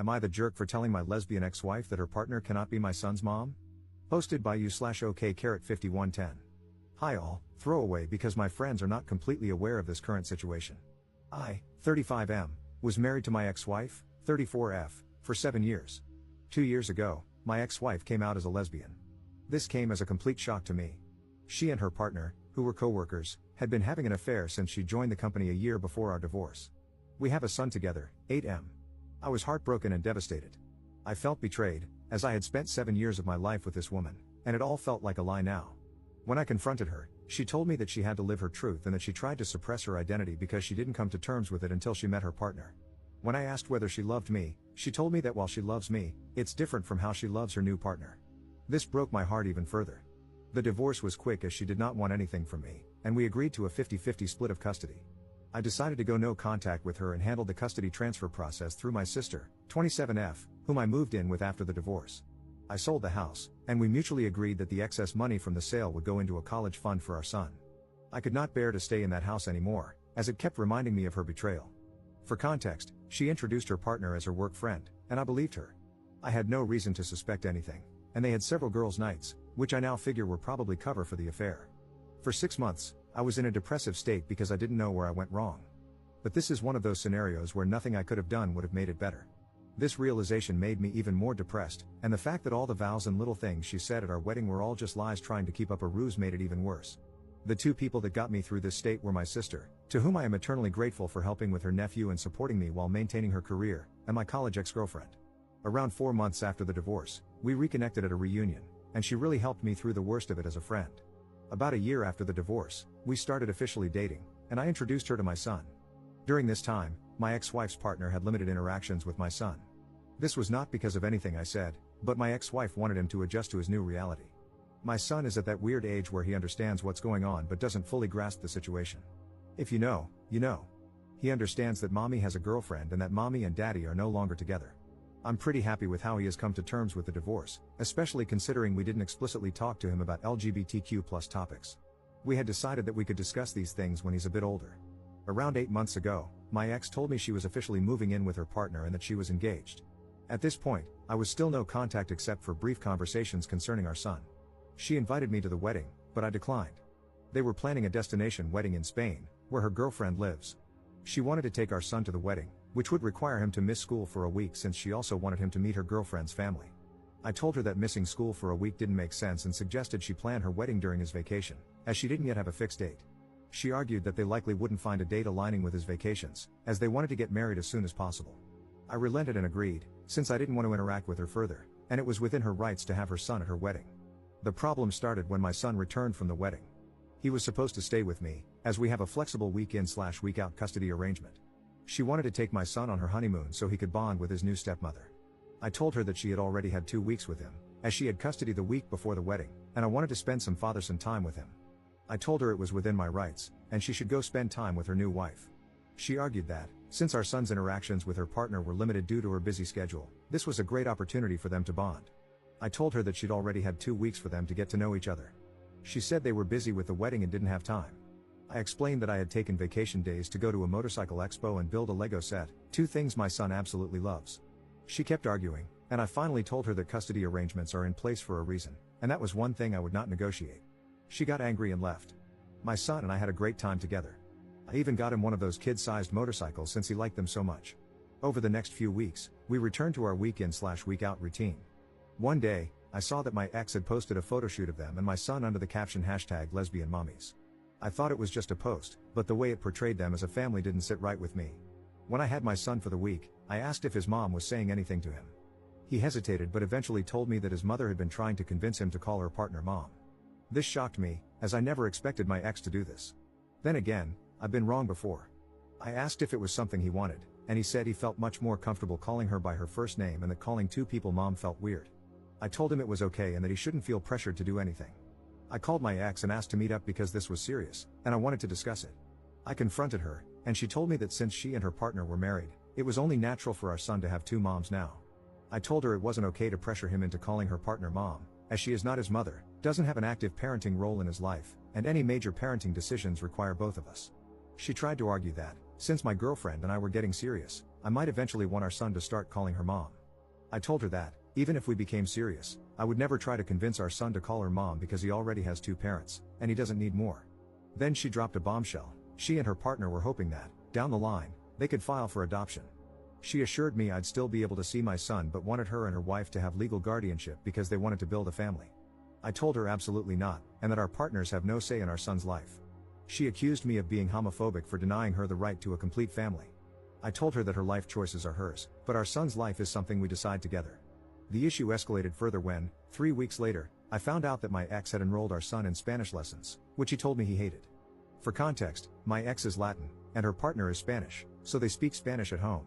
Am I the jerk for telling my lesbian ex-wife that her partner cannot be my son's mom? Posted by you/OK5110. Hi all, throwaway because my friends are not completely aware of this current situation. I, 35M, was married to my ex-wife, 34F, for 7 years. 2 years ago, my ex-wife came out as a lesbian. This came as a complete shock to me. She and her partner, who were co-workers, had been having an affair since she joined the company a year before our divorce. We have a son together, 8M. I was heartbroken and devastated. I felt betrayed, as I had spent 7 years of my life with this woman, and it all felt like a lie now. When I confronted her, she told me that she had to live her truth and that she tried to suppress her identity because she didn't come to terms with it until she met her partner. When I asked whether she loved me, she told me that while she loves me, it's different from how she loves her new partner. This broke my heart even further. The divorce was quick as she did not want anything from me, and we agreed to a 50-50 split of custody. I decided to go no contact with her and handled the custody transfer process through my sister, 27F, whom I moved in with after the divorce. I sold the house, and we mutually agreed that the excess money from the sale would go into a college fund for our son. I could not bear to stay in that house anymore, as it kept reminding me of her betrayal. For context, she introduced her partner as her work friend, and I believed her. I had no reason to suspect anything, and they had several girls' nights, which I now figure were probably cover for the affair. For 6 months, I was in a depressive state because I didn't know where I went wrong. But this is one of those scenarios where nothing I could have done would have made it better. This realization made me even more depressed, and the fact that all the vows and little things she said at our wedding were all just lies trying to keep up a ruse made it even worse. The two people that got me through this state were my sister, to whom I am eternally grateful for helping with her nephew and supporting me while maintaining her career, and my college ex-girlfriend. Around 4 months after the divorce, we reconnected at a reunion, and she really helped me through the worst of it as a friend. About a year after the divorce, we started officially dating, and I introduced her to my son. During this time, my ex-wife's partner had limited interactions with my son. This was not because of anything I said, but my ex-wife wanted him to adjust to his new reality. My son is at that weird age where he understands what's going on but doesn't fully grasp the situation. If you know, you know. He understands that mommy has a girlfriend and that mommy and daddy are no longer together. I'm pretty happy with how he has come to terms with the divorce, especially considering we didn't explicitly talk to him about LGBTQ+ topics. We had decided that we could discuss these things when he's a bit older. Around 8 months ago, my ex told me she was officially moving in with her partner and that she was engaged. At this point, I was still no contact except for brief conversations concerning our son. She invited me to the wedding, but I declined. They were planning a destination wedding in Spain, where her girlfriend lives. She wanted to take our son to the wedding, which would require him to miss school for a week since she also wanted him to meet her girlfriend's family. I told her that missing school for a week didn't make sense and suggested she plan her wedding during his vacation, as she didn't yet have a fixed date. She argued that they likely wouldn't find a date aligning with his vacations, as they wanted to get married as soon as possible. I relented and agreed, since I didn't want to interact with her further, and it was within her rights to have her son at her wedding. The problem started when my son returned from the wedding. He was supposed to stay with me, as we have a flexible week-in/week-out custody arrangement. She wanted to take my son on her honeymoon so he could bond with his new stepmother. I told her that she had already had 2 weeks with him, as she had custody the week before the wedding, and I wanted to spend some father-son time with him. I told her it was within my rights, and she should go spend time with her new wife. She argued that, since our son's interactions with her partner were limited due to her busy schedule, this was a great opportunity for them to bond. I told her that she'd already had 2 weeks for them to get to know each other. She said they were busy with the wedding and didn't have time. I explained that I had taken vacation days to go to a motorcycle expo and build a Lego set, 2 things my son absolutely loves. She kept arguing, and I finally told her that custody arrangements are in place for a reason, and that was one thing I would not negotiate. She got angry and left. My son and I had a great time together. I even got him one of those kid-sized motorcycles since he liked them so much. Over the next few weeks, we returned to our week-in/week-out routine. One day, I saw that my ex had posted a photo shoot of them and my son under the caption #lesbianmommies. I thought it was just a post, but the way it portrayed them as a family didn't sit right with me. When I had my son for the week, I asked if his mom was saying anything to him. He hesitated but eventually told me that his mother had been trying to convince him to call her partner mom. This shocked me, as I never expected my ex to do this. Then again, I've been wrong before. I asked if it was something he wanted, and he said he felt much more comfortable calling her by her first name and that calling 2 people mom felt weird. I told him it was okay and that he shouldn't feel pressured to do anything. I called my ex and asked to meet up because this was serious, and I wanted to discuss it. I confronted her, and she told me that since she and her partner were married, it was only natural for our son to have 2 moms now. I told her it wasn't okay to pressure him into calling her partner mom, as she is not his mother, doesn't have an active parenting role in his life, and any major parenting decisions require both of us. She tried to argue that, since my girlfriend and I were getting serious, I might eventually want our son to start calling her mom. I told her that, even if we became serious, I would never try to convince our son to call her mom because he already has 2 parents, and he doesn't need more. Then she dropped a bombshell. She and her partner were hoping that, down the line, they could file for adoption. She assured me I'd still be able to see my son but wanted her and her wife to have legal guardianship because they wanted to build a family. I told her absolutely not, and that our partners have no say in our son's life. She accused me of being homophobic for denying her the right to a complete family. I told her that her life choices are hers, but our son's life is something we decide together. The issue escalated further when, 3 weeks later, I found out that my ex had enrolled our son in Spanish lessons, which he told me he hated. For context, my ex is Latin, and her partner is Spanish, so they speak Spanish at home.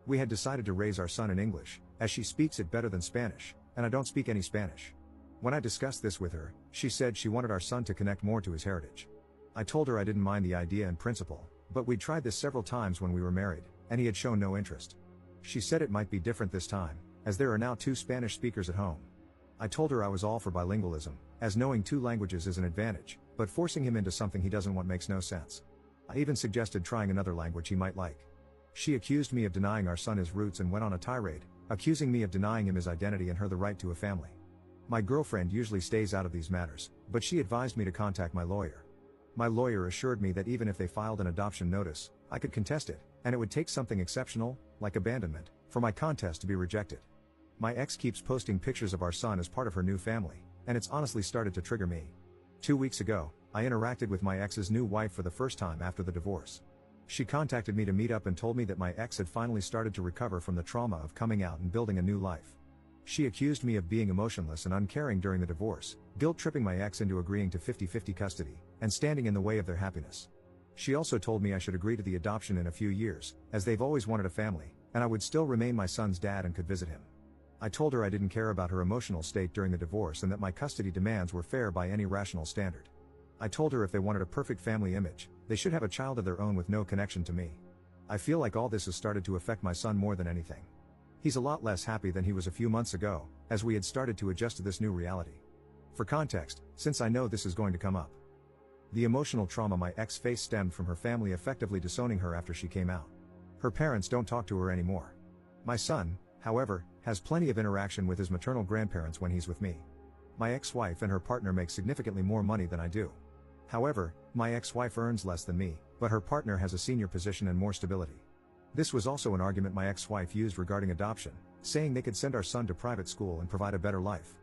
We had decided to raise our son in English, as she speaks it better than Spanish, and I don't speak any Spanish. When I discussed this with her, she said she wanted our son to connect more to his heritage. I told her I didn't mind the idea in principle, but we'd tried this several times when we were married, and he had shown no interest. She said it might be different this time, as there are now 2 Spanish speakers at home. I told her I was all for bilingualism, as knowing 2 languages is an advantage, but forcing him into something he doesn't want makes no sense. I even suggested trying another language he might like. She accused me of denying our son his roots and went on a tirade, accusing me of denying him his identity and her the right to a family. My girlfriend usually stays out of these matters, but she advised me to contact my lawyer. My lawyer assured me that even if they filed an adoption notice, I could contest it, and it would take something exceptional, like abandonment, for my contest to be rejected. My ex keeps posting pictures of our son as part of her new family, and it's honestly started to trigger me. 2 weeks ago, I interacted with my ex's new wife for the first time after the divorce. She contacted me to meet up and told me that my ex had finally started to recover from the trauma of coming out and building a new life. She accused me of being emotionless and uncaring during the divorce, guilt-tripping my ex into agreeing to 50-50 custody, and standing in the way of their happiness. She also told me I should agree to the adoption in a few years, as they've always wanted a family, and I would still remain my son's dad and could visit him. I told her I didn't care about her emotional state during the divorce and that my custody demands were fair by any rational standard. I told her if they wanted a perfect family image, they should have a child of their own with no connection to me. I feel like all this has started to affect my son more than anything. He's a lot less happy than he was a few months ago, as we had started to adjust to this new reality. For context, since I know this is going to come up, the emotional trauma my ex faced stemmed from her family effectively disowning her after she came out. Her parents don't talk to her anymore. My son, however, has plenty of interaction with his maternal grandparents when he's with me. My ex-wife and her partner make significantly more money than I do. However, my ex-wife earns less than me, but her partner has a senior position and more stability. This was also an argument my ex-wife used regarding adoption, saying they could send our son to private school and provide a better life.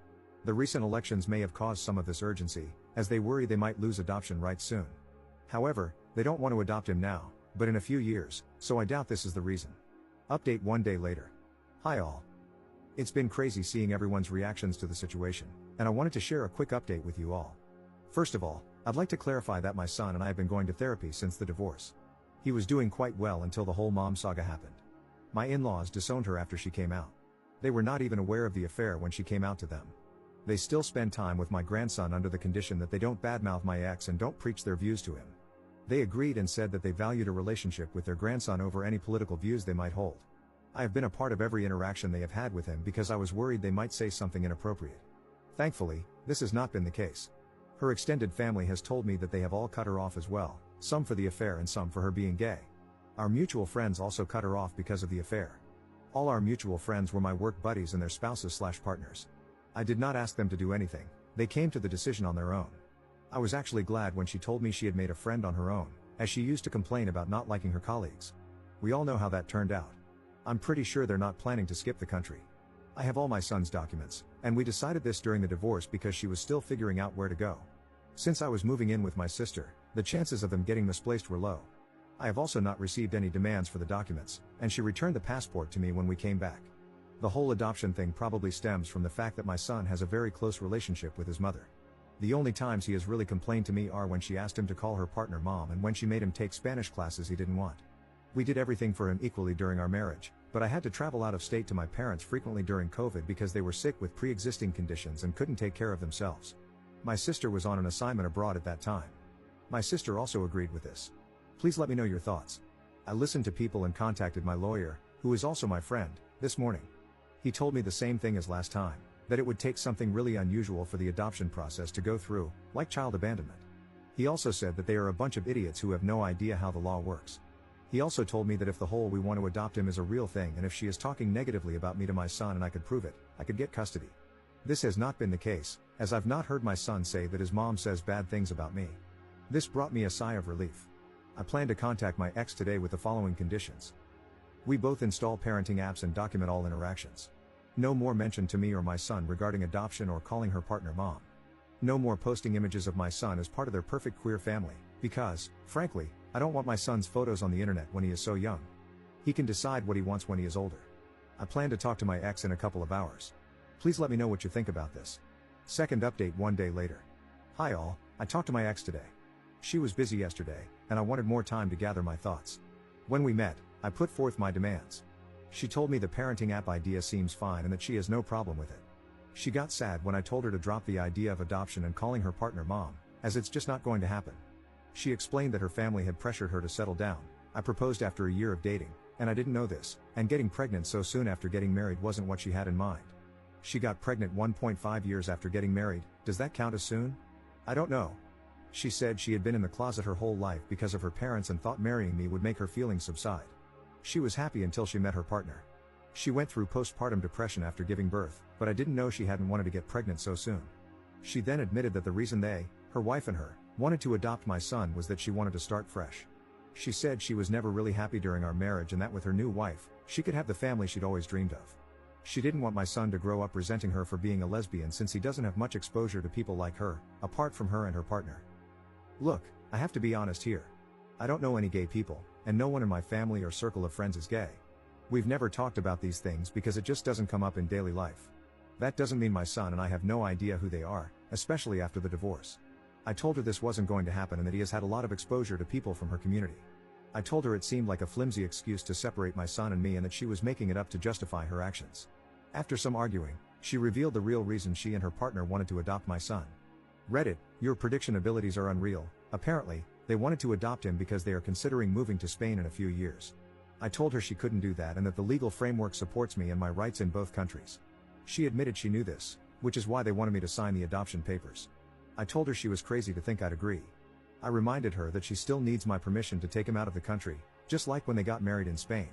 The recent elections may have caused some of this urgency, as they worry they might lose adoption rights soon. However, they don't want to adopt him now, but in a few years, so I doubt this is the reason. Update 1 day later. Hi all. It's been crazy seeing everyone's reactions to the situation, and I wanted to share a quick update with you all. First of all, I'd like to clarify that my son and I have been going to therapy since the divorce. He was doing quite well until the whole mom saga happened. My in-laws disowned her after she came out. They were not even aware of the affair when she came out to them. They still spend time with my grandson under the condition that they don't badmouth my ex and don't preach their views to him. They agreed and said that they valued a relationship with their grandson over any political views they might hold. I have been a part of every interaction they have had with him because I was worried they might say something inappropriate. Thankfully, this has not been the case. Her extended family has told me that they have all cut her off as well, some for the affair and some for her being gay. Our mutual friends also cut her off because of the affair. All our mutual friends were my work buddies and their spouses/partners. I did not ask them to do anything, they came to the decision on their own. I was actually glad when she told me she had made a friend on her own, as she used to complain about not liking her colleagues. We all know how that turned out. I'm pretty sure they're not planning to skip the country. I have all my son's documents, and we decided this during the divorce because she was still figuring out where to go. Since I was moving in with my sister, the chances of them getting misplaced were low. I have also not received any demands for the documents, and she returned the passport to me when we came back. The whole adoption thing probably stems from the fact that my son has a very close relationship with his mother. The only times he has really complained to me are when she asked him to call her partner mom and when she made him take Spanish classes he didn't want. We did everything for him equally during our marriage, but I had to travel out of state to my parents frequently during COVID because they were sick with pre-existing conditions and couldn't take care of themselves. My sister was on an assignment abroad at that time. My sister also agreed with this. Please let me know your thoughts. I listened to people and contacted my lawyer, who is also my friend, this morning. He told me the same thing as last time, that it would take something really unusual for the adoption process to go through, like child abandonment. He also said that they are a bunch of idiots who have no idea how the law works. He also told me that if the whole "we want to adopt him" is a real thing and if she is talking negatively about me to my son and I could prove it, I could get custody. This has not been the case, as I've not heard my son say that his mom says bad things about me. This brought me a sigh of relief. I plan to contact my ex today with the following conditions. We both install parenting apps and document all interactions. No more mention to me or my son regarding adoption or calling her partner mom. No more posting images of my son as part of their perfect queer family, because, frankly, I don't want my son's photos on the internet when he is so young. He can decide what he wants when he is older. I plan to talk to my ex in a couple of hours. Please let me know what you think about this. Second update 1 day later. Hi all, I talked to my ex today. She was busy yesterday, and I wanted more time to gather my thoughts. When we met, I put forth my demands. She told me the parenting app idea seems fine and that she has no problem with it. She got sad when I told her to drop the idea of adoption and calling her partner mom, as it's just not going to happen. She explained that her family had pressured her to settle down. I proposed after a year of dating, and I didn't know this, and getting pregnant so soon after getting married wasn't what she had in mind. She got pregnant 1.5 years after getting married. Does that count as soon? I don't know. She said she had been in the closet her whole life because of her parents and thought marrying me would make her feelings subside. She was happy until she met her partner. She went through postpartum depression after giving birth, but I didn't know she hadn't wanted to get pregnant so soon. She then admitted that the reason they, her wife and her, wanted to adopt my son was that she wanted to start fresh. She said she was never really happy during our marriage and that with her new wife, she could have the family she'd always dreamed of. She didn't want my son to grow up resenting her for being a lesbian since he doesn't have much exposure to people like her, apart from her and her partner. Look, I have to be honest here. I don't know any gay people, and no one in my family or circle of friends is gay. We've never talked about these things because it just doesn't come up in daily life. That doesn't mean my son and I have no idea who they are, especially after the divorce. I told her this wasn't going to happen and that he has had a lot of exposure to people from her community. I told her it seemed like a flimsy excuse to separate my son and me and that she was making it up to justify her actions. After some arguing, she revealed the real reason she and her partner wanted to adopt my son. Reddit, your prediction abilities are unreal. Apparently, they wanted to adopt him because they are considering moving to Spain in a few years. I told her she couldn't do that and that the legal framework supports me and my rights in both countries. She admitted she knew this, which is why they wanted me to sign the adoption papers. I told her she was crazy to think I'd agree. I reminded her that she still needs my permission to take him out of the country, just like when they got married in Spain.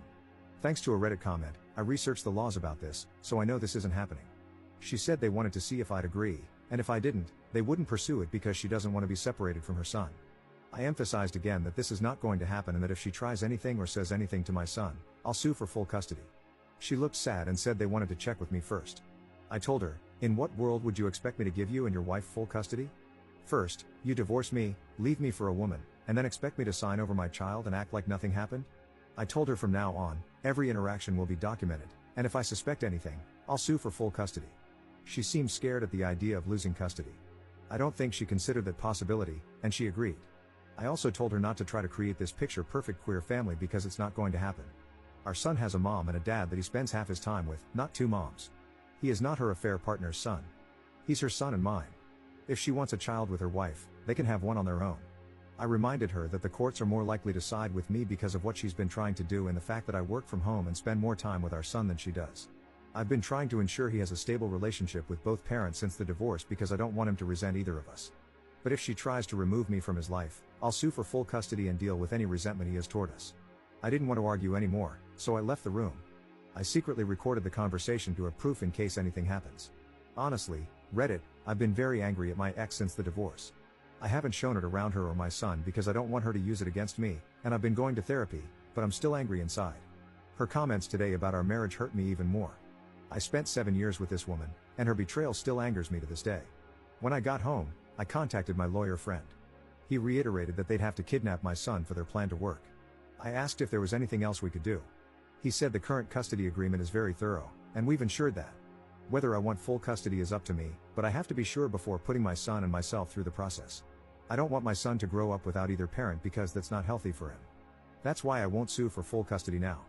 Thanks to a Reddit comment, I researched the laws about this, so I know this isn't happening. She said they wanted to see if I'd agree, and if I didn't, they wouldn't pursue it because she doesn't want to be separated from her son. I emphasized again that this is not going to happen and that if she tries anything or says anything to my son, I'll sue for full custody. She looked sad and said they wanted to check with me first. I told her, in what world would you expect me to give you and your wife full custody? First, you divorce me, leave me for a woman, and then expect me to sign over my child and act like nothing happened? I told her from now on, every interaction will be documented, and if I suspect anything, I'll sue for full custody. She seemed scared at the idea of losing custody. I don't think she considered that possibility, and she agreed. I also told her not to try to create this picture-perfect queer family because it's not going to happen. Our son has a mom and a dad that he spends half his time with, not two moms. He is not her affair partner's son. He's her son and mine. If she wants a child with her wife, they can have one on their own. I reminded her that the courts are more likely to side with me because of what she's been trying to do and the fact that I work from home and spend more time with our son than she does. I've been trying to ensure he has a stable relationship with both parents since the divorce because I don't want him to resent either of us. But if she tries to remove me from his life, I'll sue for full custody and deal with any resentment he has toward us. I didn't want to argue anymore, so I left the room. I secretly recorded the conversation to have proof in case anything happens. Honestly, Reddit, I've been very angry at my ex since the divorce. I haven't shown it around her or my son because I don't want her to use it against me, and I've been going to therapy, but I'm still angry inside. Her comments today about our marriage hurt me even more. I spent 7 years with this woman, and her betrayal still angers me to this day. When I got home, I contacted my lawyer friend. He reiterated that they'd have to kidnap my son for their plan to work. I asked if there was anything else we could do. He said the current custody agreement is very thorough, and we've ensured that. Whether I want full custody is up to me, but I have to be sure before putting my son and myself through the process. I don't want my son to grow up without either parent because that's not healthy for him. That's why I won't sue for full custody now.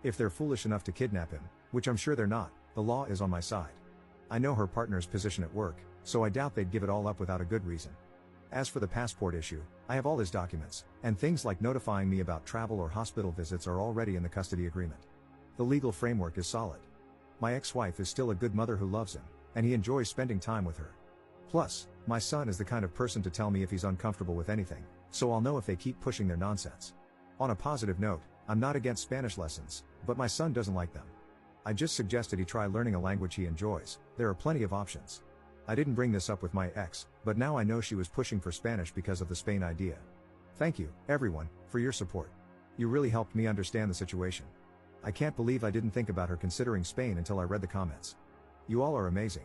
If they're foolish enough to kidnap him, which I'm sure they're not, the law is on my side. I know her partner's position at work, so I doubt they'd give it all up without a good reason. As for the passport issue, I have all his documents, and things like notifying me about travel or hospital visits are already in the custody agreement. The legal framework is solid. My ex-wife is still a good mother who loves him, and he enjoys spending time with her. Plus, my son is the kind of person to tell me if he's uncomfortable with anything, so I'll know if they keep pushing their nonsense. On a positive note, I'm not against Spanish lessons, but my son doesn't like them. I just suggested he try learning a language he enjoys. There are plenty of options. I didn't bring this up with my ex, but now I know she was pushing for Spanish because of the Spain idea. Thank you, everyone, for your support. You really helped me understand the situation. I can't believe I didn't think about her considering Spain until I read the comments. You all are amazing.